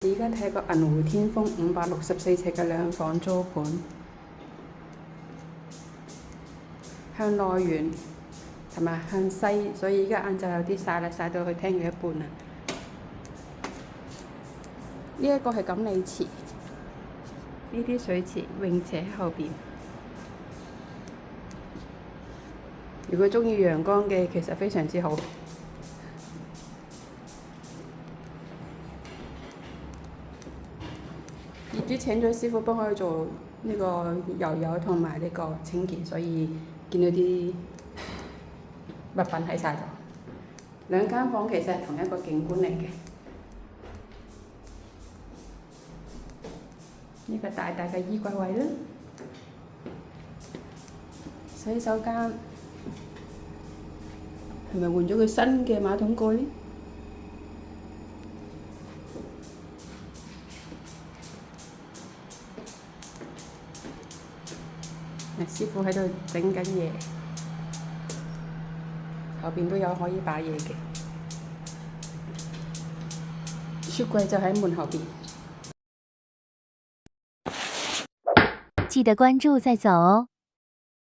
而家睇個銀湖天峰564尺嘅兩房租盤，向內園同埋向西，所以而家晏晝有啲曬啦，曬到去廳嘅一半啦。呢一個係錦鯉池，呢啲水池泳池喺後邊。如果鍾意陽光嘅，其實非常之好。業主請咗師傅幫佢做呢個油同埋呢個清潔，所以見到啲物品喺晒度。兩間房其實係同一個景觀嚟嘅。呢個大大嘅衣櫃位啦，洗手間係咪換咗個新嘅馬桶蓋呢？師傅喺度整緊嘢，後邊都有可以擺嘢嘅，雪櫃就喺門後邊。記得關注再走哦。